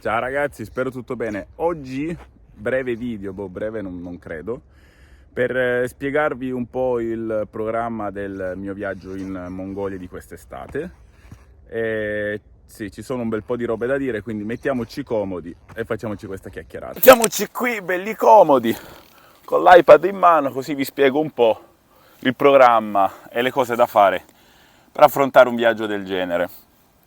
Ciao ragazzi, spero tutto bene. Oggi breve video, breve non credo, per spiegarvi un po' il programma del mio viaggio in Mongolia di quest'estate. Sì, ci sono un bel po' di robe da dire, quindi mettiamoci comodi e facciamoci questa chiacchierata. Mettiamoci qui belli comodi, con l'iPad in mano, così vi spiego un po' il programma e le cose da fare per affrontare un viaggio del genere.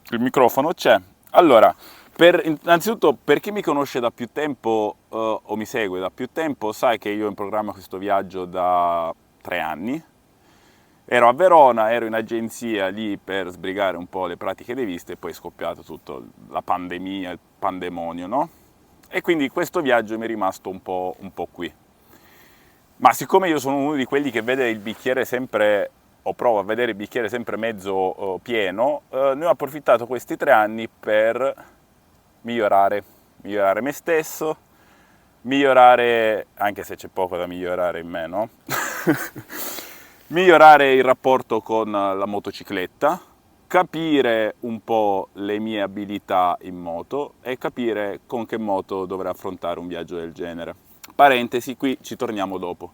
Il microfono c'è. Allora, innanzitutto, per chi mi conosce da più tempo o mi segue da più tempo, sai che io ho in programma questo viaggio da 3 anni. Ero a Verona, ero in agenzia lì per sbrigare un po' le pratiche dei visti e poi è scoppiato tutta la pandemia, il pandemonio, no? E quindi questo viaggio mi è rimasto un po' qui. Ma siccome io sono uno di quelli che vede il bicchiere sempre, o prova a vedere il bicchiere sempre mezzo pieno, ne ho approfittato questi 3 anni per migliorare me stesso, migliorare, anche se c'è poco da migliorare in me, no? Migliorare il rapporto con la motocicletta, capire un po' le mie abilità in moto e capire con che moto dovrei affrontare un viaggio del genere. Parentesi, qui ci torniamo dopo.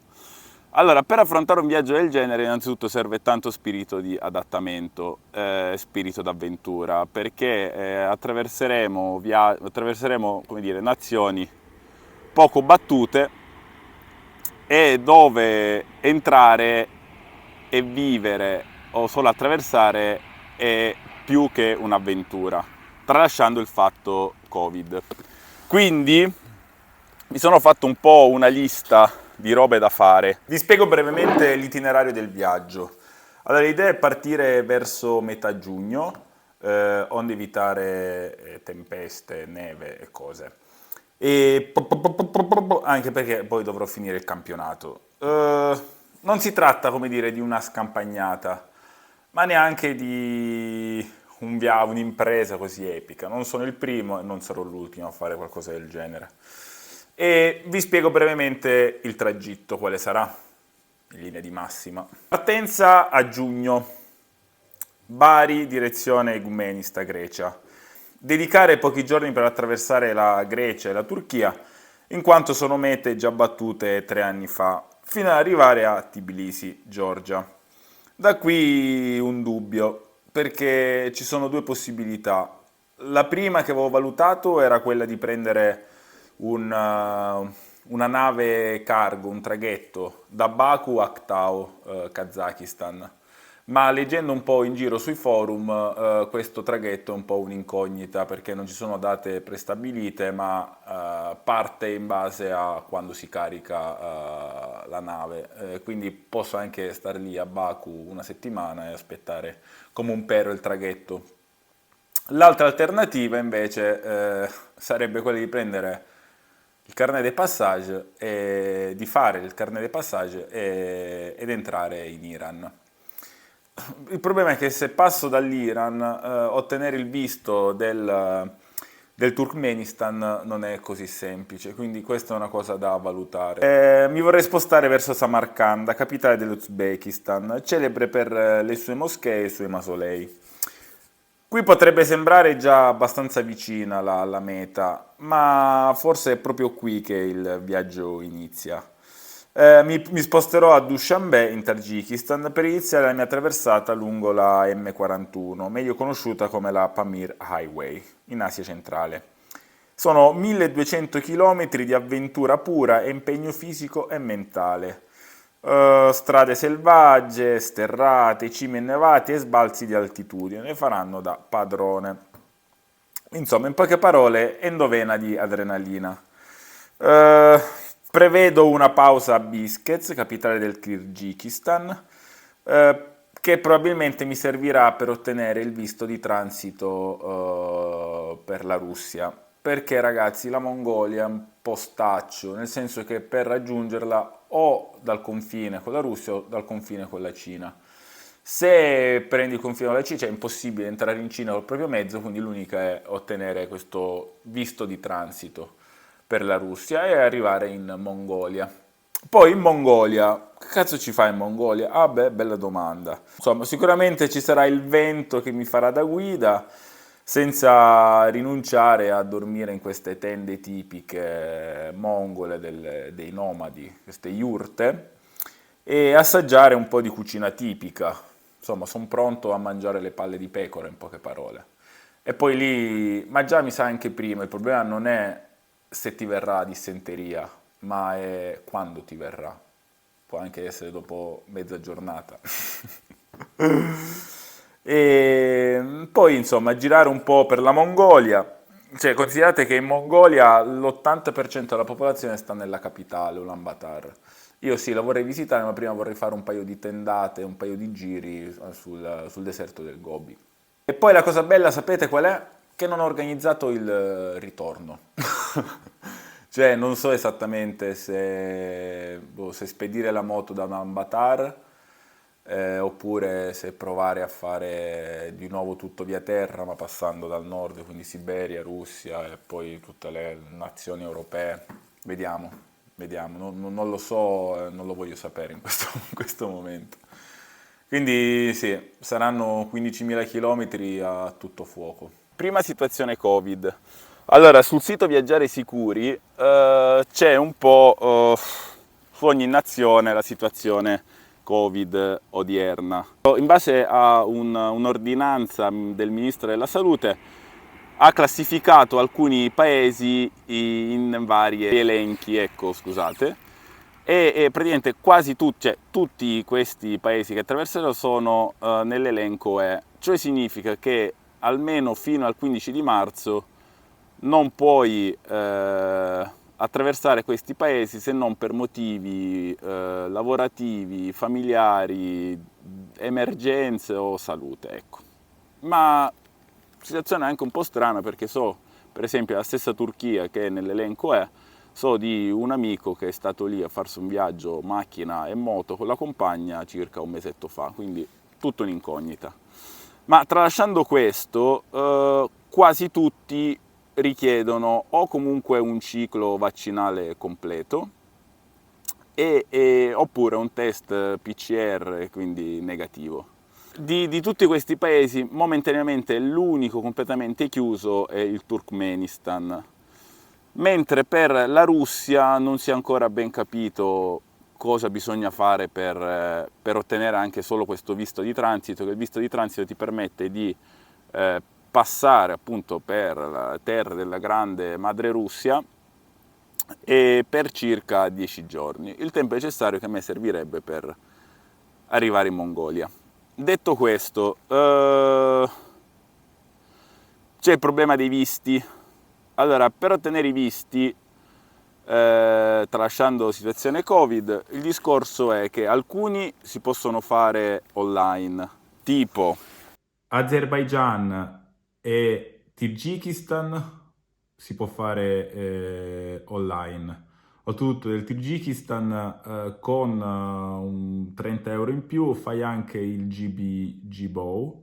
Allora, per affrontare un viaggio del genere innanzitutto serve tanto spirito di adattamento, spirito d'avventura, perché attraverseremo, come dire, nazioni poco battute e dove entrare e vivere o solo attraversare è più che un'avventura, tralasciando il fatto Covid. Quindi mi sono fatto un po' una lista di robe da fare. Vi spiego brevemente l'itinerario del viaggio. Allora, l'idea è partire verso metà giugno, onde evitare tempeste, neve e cose. Anche perché poi dovrò finire il campionato. Non si tratta, come dire, di una scampagnata, ma neanche di un'impresa così epica. Non sono il primo e non sarò l'ultimo a fare qualcosa del genere. E vi spiego brevemente il tragitto, quale sarà, in linea di massima. Partenza a giugno, Bari, direzione Igoumenista, Grecia. Dedicare pochi giorni per attraversare la Grecia e la Turchia, in quanto sono mete già battute 3 anni fa, fino ad arrivare a Tbilisi, Georgia. Da qui un dubbio, perché ci sono due possibilità. La prima che avevo valutato era quella di prendere una nave cargo, un traghetto, da Baku a Aktau, Kazakistan. Ma leggendo un po' in giro sui forum, questo traghetto è un po' un'incognita perché non ci sono date prestabilite, ma parte in base a quando si carica la nave. Quindi posso anche stare lì a Baku una settimana e aspettare come un pero il traghetto. L'altra alternativa invece sarebbe quella di prendere il carnet de passage e di fare il carnet de passage ed entrare in Iran. Il problema è che se passo dall'Iran, ottenere il visto del Turkmenistan non è così semplice, quindi questa è una cosa da valutare. Mi vorrei spostare verso Samarcanda, capitale dell'Uzbekistan, celebre per le sue moschee e i suoi mausolei. Qui potrebbe sembrare già abbastanza vicina la meta, ma forse è proprio qui che il viaggio inizia. Mi sposterò a Dushanbe in Tagikistan per iniziare la mia traversata lungo la M41, meglio conosciuta come la Pamir Highway, in Asia centrale. Sono 1200 km di avventura pura e impegno fisico e mentale. Strade selvagge, sterrate, cime innevate e sbalzi di altitudine ne faranno da padrone. Insomma, in poche parole, endovena di adrenalina. Prevedo una pausa a Biskek, capitale del Kirghizistan, che probabilmente mi servirà per ottenere il visto di transito per la Russia. Perché ragazzi, la Mongolia è un postaccio, nel senso che per raggiungerla o dal confine con la Russia o dal confine con la Cina. Se prendi il confine con la Cina è impossibile entrare in Cina col proprio mezzo, quindi l'unica è ottenere questo visto di transito per la Russia e arrivare in Mongolia. Poi in Mongolia, che cazzo ci fa in Mongolia? Ah beh, bella domanda. Insomma, sicuramente ci sarà il vento che mi farà da guida, senza rinunciare a dormire in queste tende tipiche mongole dei nomadi, queste yurte, e assaggiare un po' di cucina tipica. Insomma, sono pronto a mangiare le palle di pecora, in poche parole. E poi lì, ma già mi sa anche prima, il problema non è se ti verrà dissenteria, ma è quando ti verrà. Può anche essere dopo mezza giornata. E poi, insomma, girare un po' per la Mongolia. Cioè, considerate che in Mongolia l'80% della popolazione sta nella capitale, Ulaanbaatar. Io sì, la vorrei visitare, ma prima vorrei fare un paio di tendate, un paio di giri sul deserto del Gobi. E poi la cosa bella, sapete qual è? Che non ho organizzato il ritorno. Cioè, non so esattamente se spedire la moto da Ulaanbaatar oppure se provare a fare di nuovo tutto via terra, ma passando dal nord, quindi Siberia, Russia e poi tutte le nazioni europee. Vediamo, vediamo. Non lo so, non lo voglio sapere in in questo momento. Quindi sì, saranno 15.000 chilometri a tutto fuoco. Prima situazione Covid. Allora, sul sito Viaggiare Sicuri c'è un po' su ogni nazione la situazione Covid odierna. In base a un'ordinanza del Ministro della Salute ha classificato alcuni paesi in vari elenchi, ecco, scusate, e praticamente quasi tutti, cioè, tutti questi paesi che attraverserò sono nell'elenco E, cioè significa che almeno fino al 15 di marzo non puoi attraversare questi paesi se non per motivi lavorativi, familiari, emergenze o salute, ecco. Ma situazione anche un po' strana perché so, per esempio, la stessa Turchia che nell'elenco è, so di un amico che è stato lì a farsi un viaggio macchina e moto con la compagna circa un mesetto fa, quindi tutto un'incognita. Ma tralasciando questo, quasi tutti richiedono o comunque un ciclo vaccinale completo oppure un test PCR, quindi negativo. Di tutti questi paesi, momentaneamente l'unico completamente chiuso è il Turkmenistan, mentre per la Russia non si è ancora ben capito cosa bisogna fare per ottenere anche solo questo visto di transito, che il visto di transito ti permette di passare appunto per la terra della grande madre Russia e per circa 10 giorni, il tempo necessario che a me servirebbe per arrivare in Mongolia. Detto questo, c'è il problema dei visti. Allora, per ottenere i visti, tralasciando situazione Covid, il discorso è che alcuni si possono fare online, tipo Azerbaigian e Tagikistan si può fare online. Oltretutto del Tagikistan con un 30 euro in più fai anche il GBO,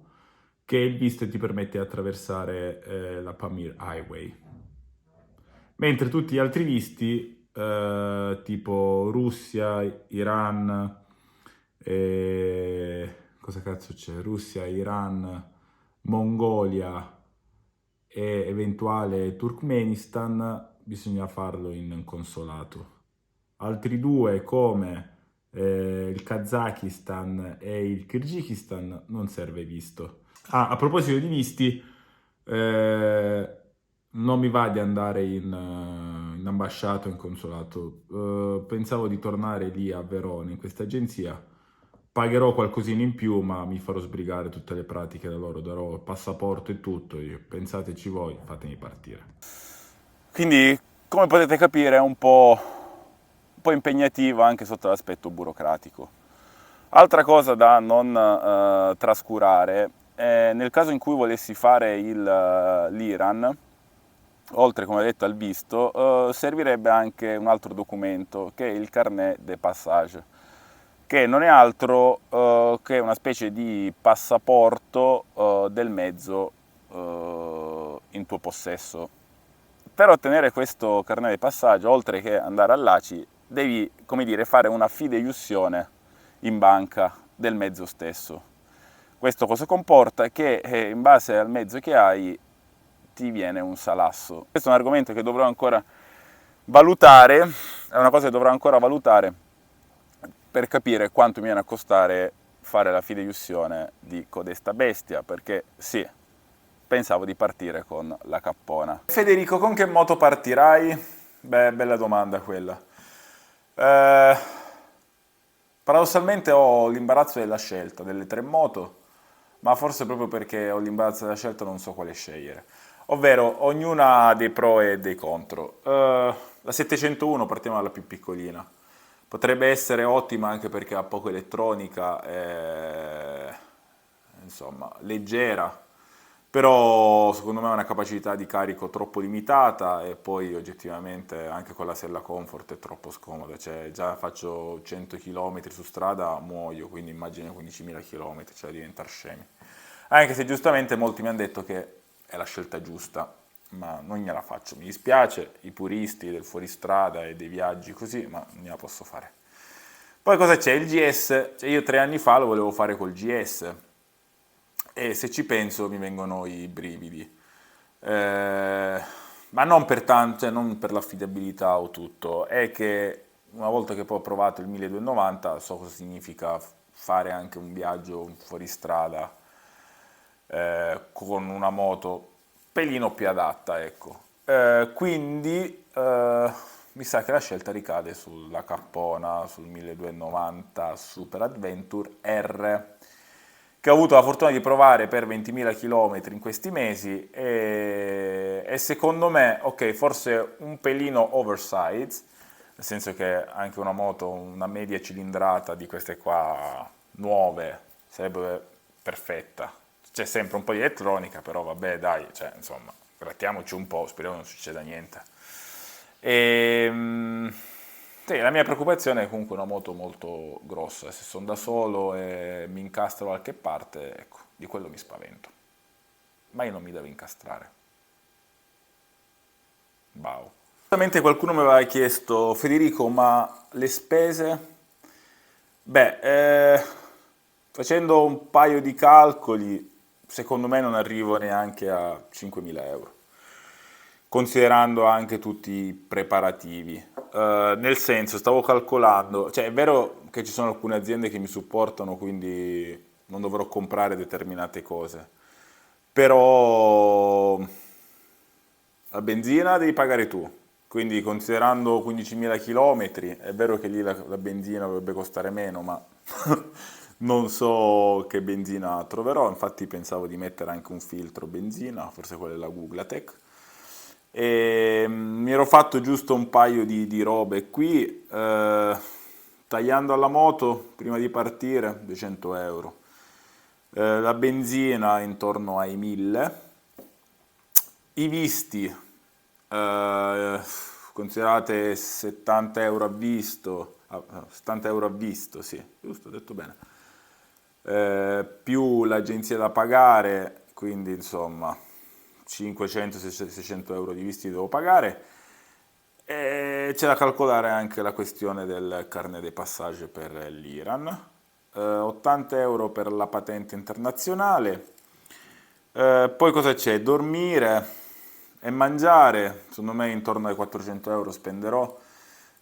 che è il visto che ti permette di attraversare la Pamir Highway. Mentre tutti gli altri visti, tipo Russia, Iran, cosa cazzo c'è? Russia, Iran, Mongolia e eventuale Turkmenistan, bisogna farlo in consolato. Altri due come il Kazakistan e il Kirghizistan non serve visto. Ah, a proposito di visti, non mi va di andare in ambasciata o in consolato. Pensavo di tornare lì a Verona, in questa agenzia. Pagherò qualcosina in più, ma mi farò sbrigare tutte le pratiche da loro. Darò il passaporto e tutto. Pensateci voi, fatemi partire. Quindi, come potete capire, è un po' impegnativo anche sotto l'aspetto burocratico. Altra cosa da non trascurare è nel caso in cui volessi fare l'Iran, oltre come detto al visto, servirebbe anche un altro documento che è il carnet de passage, che non è altro che una specie di passaporto del mezzo in tuo possesso. Per ottenere questo carnet di passaggio, oltre che andare all'ACI, devi, come dire, fare una fideiussione in banca del mezzo stesso. Questo cosa comporta? Che in base al mezzo che hai ti viene un salasso. Questo è un argomento che dovrò ancora valutare, è una cosa che dovrò ancora valutare per capire quanto mi viene a costare fare la fideiussione di codesta bestia, perché sì, pensavo di partire con la cappona. Federico, con che moto partirai? Beh, bella domanda quella. Eh, Paradossalmente ho l'imbarazzo della scelta delle tre moto, ma forse proprio perché ho l'imbarazzo della scelta non so quale scegliere. Ovvero, ognuna ha dei pro e dei contro. La 701, partiamo dalla più piccolina. Potrebbe essere ottima anche perché ha poca elettronica, insomma, leggera, però secondo me ha una capacità di carico troppo limitata e poi oggettivamente anche con la sella comfort è troppo scomoda, cioè già faccio 100 km su strada, muoio, quindi immagino 15.000 km, cioè diventare scemi. Anche se giustamente molti mi hanno detto che è la scelta giusta, ma non gliela faccio, mi dispiace, i puristi del fuoristrada e dei viaggi così, ma non gliela posso fare. Poi cosa c'è? Il GS, cioè io 3 anni fa lo volevo fare col GS e se ci penso mi vengono i brividi. Ma non per tanto, cioè non per l'affidabilità o tutto, è che una volta che poi ho provato il 1290 so cosa significa fare anche un viaggio fuori strada con una moto pelino più adatta, ecco. Quindi mi sa che la scelta ricade sulla cappona, sul 1290 Super Adventure R, che ho avuto la fortuna di provare per 20.000 km in questi mesi e secondo me, ok, forse un pelino oversize, nel senso che anche una moto, una media cilindrata di queste qua nuove sarebbe perfetta. C'è sempre un po' di elettronica, però vabbè, dai, cioè, insomma, grattiamoci un po', speriamo non succeda niente. Sì, la mia preoccupazione è comunque una moto molto grossa, se sono da solo e mi incastro da qualche parte, ecco, di quello mi spavento. Ma io non mi devo incastrare. Wow. Giustamente qualcuno mi aveva chiesto, Federico, ma le spese? Beh, facendo un paio di calcoli, secondo me non arrivo neanche a 5.000 euro, considerando anche tutti i preparativi. Nel senso, stavo calcolando, cioè è vero che ci sono alcune aziende che mi supportano, quindi non dovrò comprare determinate cose, però la benzina devi pagare tu, quindi considerando 15.000 km, è vero che lì la benzina dovrebbe costare meno, ma non so che benzina troverò, infatti pensavo di mettere anche un filtro benzina, forse quella è la Googlatech. E mi ero fatto giusto un paio di robe qui, tagliando alla moto prima di partire 200 euro. La benzina intorno ai 1000, i visti, considerate 70 euro a visto, 70 euro a visto, sì, giusto, ho detto bene, più l'agenzia da pagare, quindi insomma 500-600 euro di visti devo pagare. E c'è da calcolare anche la questione del carnet de passage per l'Iran, 80 euro per la patente internazionale. Poi cosa c'è? Dormire e mangiare, secondo me intorno ai 400 euro spenderò,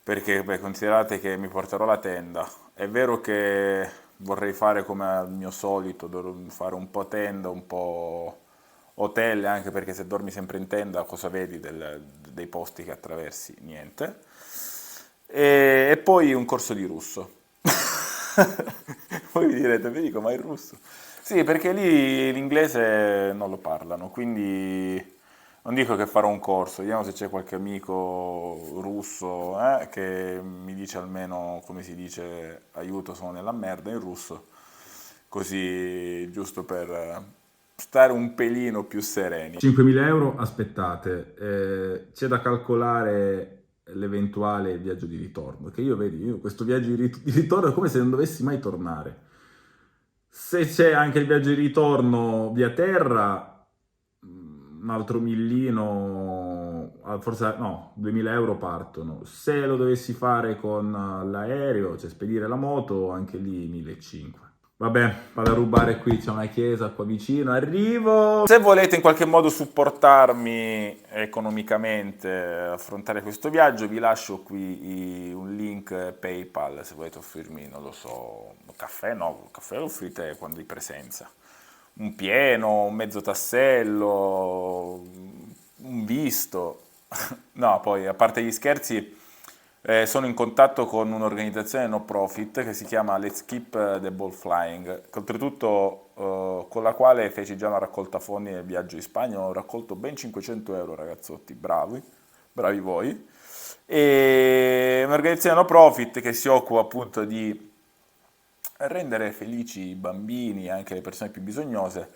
perché beh, considerate che mi porterò la tenda. È vero che vorrei fare come al mio solito, fare un po' tenda, un po' hotel, anche perché se dormi sempre in tenda cosa vedi dei posti che attraversi? Niente. E poi un corso di russo. Voi mi direte, Federico, ma il russo? Sì, perché lì l'inglese non lo parlano, quindi non dico che farò un corso, vediamo se c'è qualche amico russo che mi dice almeno come si dice aiuto, sono nella merda in russo, così giusto per stare un pelino più sereni. 5.000 euro, aspettate, c'è da calcolare l'eventuale viaggio di ritorno, che io vedi, io questo viaggio di ritorno è come se non dovessi mai tornare. Se c'è anche il viaggio di ritorno via terra, un altro millino, forse no, 2.000 euro partono. Se lo dovessi fare con l'aereo, cioè spedire la moto, anche lì 1.500. Vabbè, vado a rubare qui, c'è una chiesa qua vicino, arrivo. Se volete in qualche modo supportarmi economicamente a affrontare questo viaggio, vi lascio qui un link PayPal se volete offrirmi, non lo so, un caffè, no, il caffè lo offrite quando di presenza. Un pieno, un mezzo tassello, un visto. No, poi a parte gli scherzi, sono in contatto con un'organizzazione no profit che si chiama Let's Keep the Ball Flying, che oltretutto con la quale feci già una raccolta fondi nel viaggio in Spagna, ho raccolto ben 500 euro ragazzotti, bravi, bravi voi. E un'organizzazione no profit che si occupa appunto di rendere felici i bambini e anche le persone più bisognose,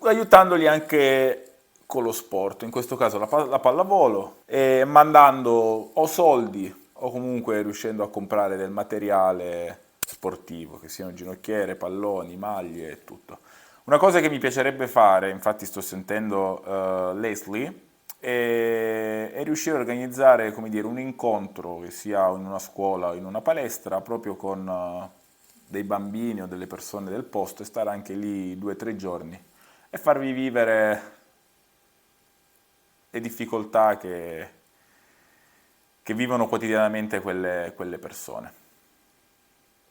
aiutandoli anche con lo sport, in questo caso la pallavolo, e mandando o soldi o comunque riuscendo a comprare del materiale sportivo, che siano ginocchiere, palloni, maglie e tutto. Una cosa che mi piacerebbe fare, infatti sto sentendo Leslie, è riuscire a organizzare, come dire, un incontro che sia in una scuola o in una palestra proprio con dei bambini o delle persone del posto e stare anche lì 2 o 3 giorni e farvi vivere le difficoltà che vivono quotidianamente quelle persone.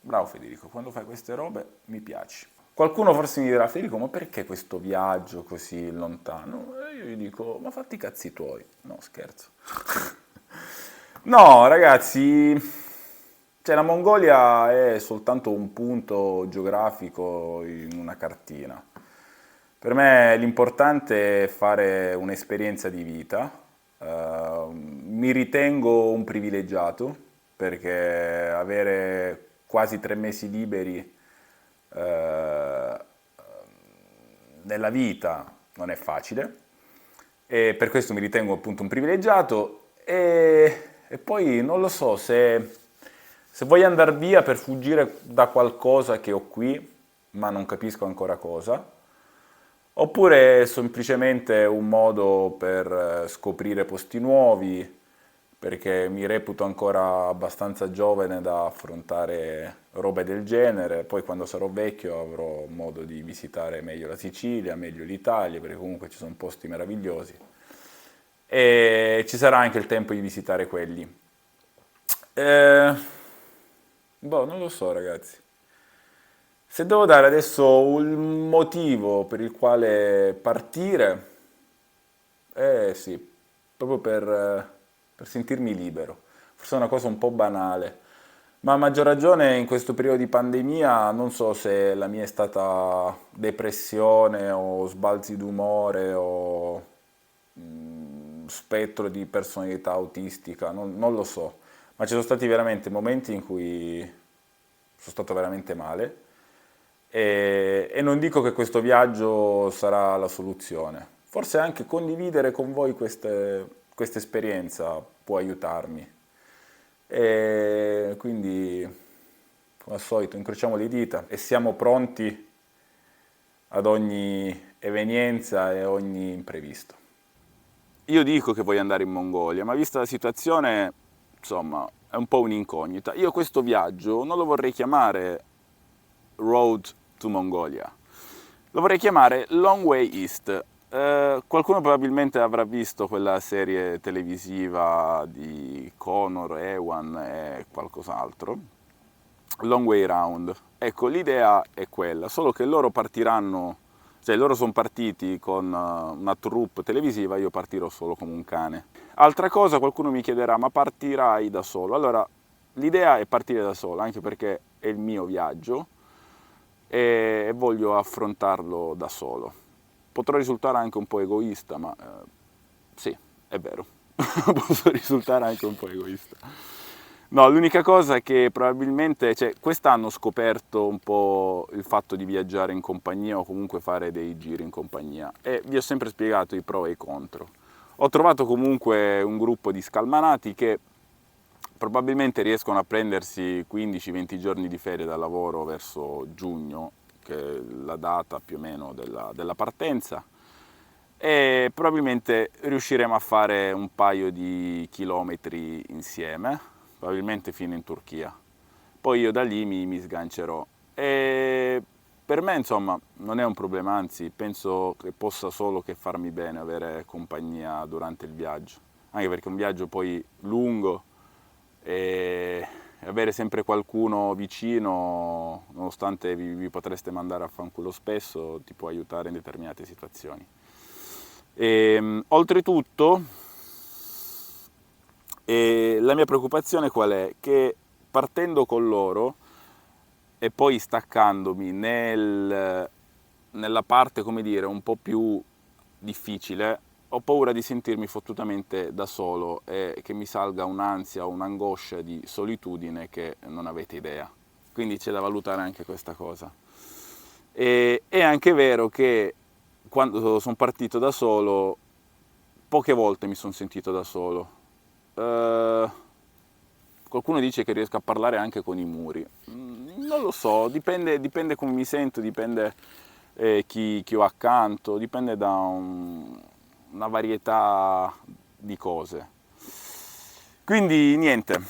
Bravo Federico, quando fai queste robe mi piaci. Qualcuno forse mi dirà, Federico, ma perché questo viaggio così lontano? E io gli dico, ma fatti i cazzi tuoi. No, scherzo. No, ragazzi, cioè la Mongolia è soltanto un punto geografico in una cartina. Per me l'importante è fare un'esperienza di vita. Mi ritengo un privilegiato perché avere quasi 3 mesi liberi eh, nella vita non è facile e per questo mi ritengo appunto un privilegiato e poi non lo so se voglio andare via per fuggire da qualcosa che ho qui, ma non capisco ancora cosa, oppure è semplicemente un modo per scoprire posti nuovi, perché mi reputo ancora abbastanza giovane da affrontare robe del genere, poi quando sarò vecchio avrò modo di visitare meglio la Sicilia, meglio l'Italia, perché comunque ci sono posti meravigliosi e ci sarà anche il tempo di visitare quelli. Eh, boh, non lo so ragazzi. Se devo dare adesso un motivo per il quale partire, sì, proprio per sentirmi libero. Forse è una cosa un po' banale, ma a maggior ragione in questo periodo di pandemia non so se la mia è stata depressione o sbalzi d'umore o spettro di personalità autistica, non lo so, ma ci sono stati veramente momenti in cui sono stato veramente male e non dico che questo viaggio sarà la soluzione. Forse anche condividere con voi questa esperienza può aiutarmi. E quindi, come al solito, incrociamo le dita e siamo pronti ad ogni evenienza e ogni imprevisto. Io dico che voglio andare in Mongolia, ma vista la situazione, insomma, è un po' un'incognita. Io questo viaggio non lo vorrei chiamare Road to Mongolia, lo vorrei chiamare Long Way East. Qualcuno probabilmente avrà visto quella serie televisiva di Conor, Ewan e qualcos'altro, Long Way Round. Ecco, l'idea è quella, solo che loro partiranno, cioè loro sono partiti con una troupe televisiva, io partirò solo come un cane. Altra cosa, qualcuno mi chiederà, ma partirai da solo? Allora, l'idea è partire da solo, anche perché è il mio viaggio e voglio affrontarlo da solo. Potrò risultare anche un po' egoista, ma sì, è vero, posso risultare anche un po' egoista. No, l'unica cosa è che probabilmente, cioè, quest'anno ho scoperto un po' il fatto di viaggiare in compagnia o comunque fare dei giri in compagnia e vi ho sempre spiegato i pro e i contro. Ho trovato comunque un gruppo di scalmanati che probabilmente riescono a prendersi 15-20 giorni di ferie dal lavoro verso giugno, che è la data più o meno della partenza, e probabilmente riusciremo a fare un paio di chilometri insieme, probabilmente fino in Turchia. Poi io da lì mi sgancerò E per me, insomma, non è un problema, anzi, penso che possa solo che farmi bene avere compagnia durante il viaggio, anche perché è un viaggio poi lungo e avere sempre qualcuno vicino, nonostante vi potreste mandare a fanculo spesso, ti può aiutare in determinate situazioni. Oltretutto, la mia preoccupazione qual è? Che partendo con loro e poi staccandomi nella parte, come dire, un po' più difficile, ho paura di sentirmi fottutamente da solo e che mi salga un'ansia o un'angoscia di solitudine che non avete idea. Quindi c'è da valutare anche questa cosa. E è anche vero che quando sono partito da solo, poche volte mi sono sentito da solo. Qualcuno dice che riesco a parlare anche con i muri. Non lo so, dipende come mi sento, dipende chi ho accanto, dipende da una varietà di cose. Quindi niente,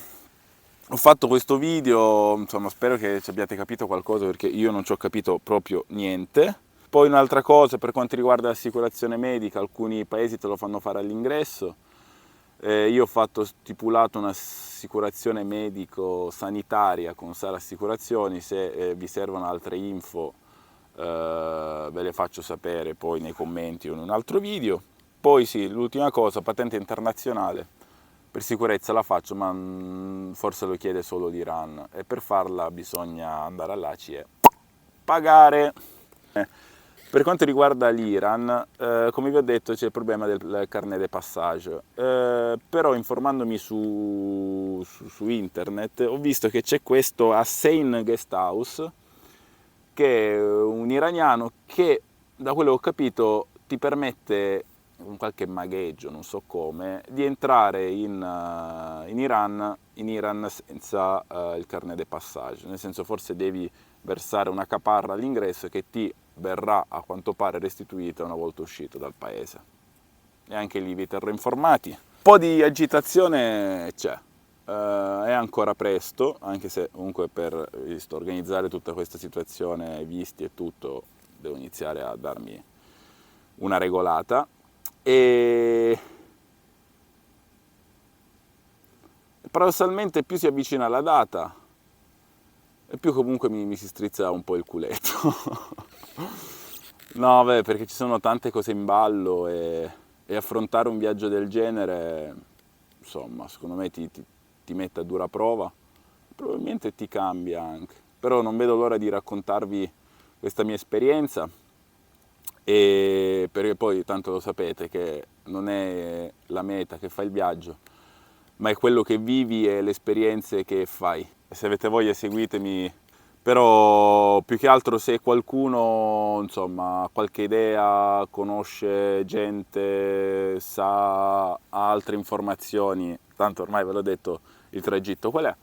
ho fatto questo video, insomma spero che ci abbiate capito qualcosa perché io non ci ho capito proprio niente. Poi un'altra cosa per quanto riguarda l'assicurazione medica, alcuni paesi te lo fanno fare all'ingresso. Io ho stipulato un'assicurazione medico-sanitaria con Sara Assicurazioni, se vi servono altre info ve le faccio sapere poi nei commenti o in un altro video. Poi sì, l'ultima cosa, patente internazionale, per sicurezza la faccio, ma forse lo chiede solo l'Iran e per farla bisogna andare all'ACE e pagare. Per quanto riguarda l'Iran, come vi ho detto c'è il problema del carnet de passage, però informandomi su internet ho visto che c'è questo Hussein Guesthouse, che è un iraniano che, da quello che ho capito, ti permette, con qualche magheggio, non so come, di entrare in Iran senza il carnet de passage, nel senso forse devi versare una caparra all'ingresso che ti verrà a quanto pare restituita una volta uscito dal paese. E anche lì vi terrò informati. Un po' di agitazione c'è, è ancora presto, anche se comunque per organizzare tutta questa situazione, visti e tutto, devo iniziare a darmi una regolata. E paradossalmente più si avvicina la data e più comunque mi si strizza un po' il culetto. No, beh, perché ci sono tante cose in ballo e affrontare un viaggio del genere, insomma, secondo me ti mette a dura prova, probabilmente ti cambia anche. Però non vedo l'ora di raccontarvi questa mia esperienza, e perché poi tanto lo sapete che non è la meta che fa il viaggio, ma è quello che vivi e le esperienze che fai. E se avete voglia seguitemi, però più che altro se qualcuno insomma ha qualche idea, conosce gente, sa altre informazioni, tanto ormai ve l'ho detto il tragitto qual è,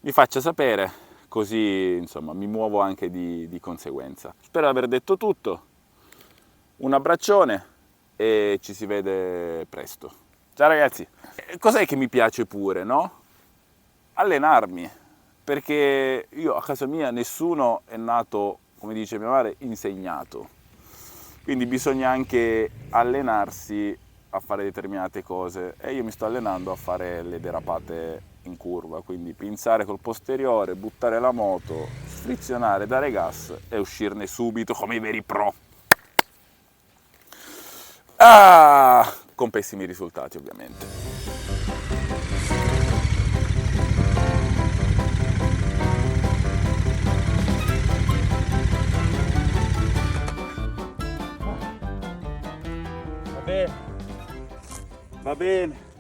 mi faccia sapere, così insomma mi muovo anche di conseguenza. Spero di aver detto tutto, un abbraccione e ci si vede presto. Ciao ragazzi! Cos'è che mi piace pure, no? Allenarmi, perché io a casa mia nessuno è nato, come dice mia madre, insegnato. Quindi bisogna anche allenarsi a fare determinate cose e io mi sto allenando a fare le derapate in curva, quindi pinzare col posteriore, buttare la moto, frizionare, dare gas e uscirne subito come i veri pro. Con pessimi risultati ovviamente. Va bene.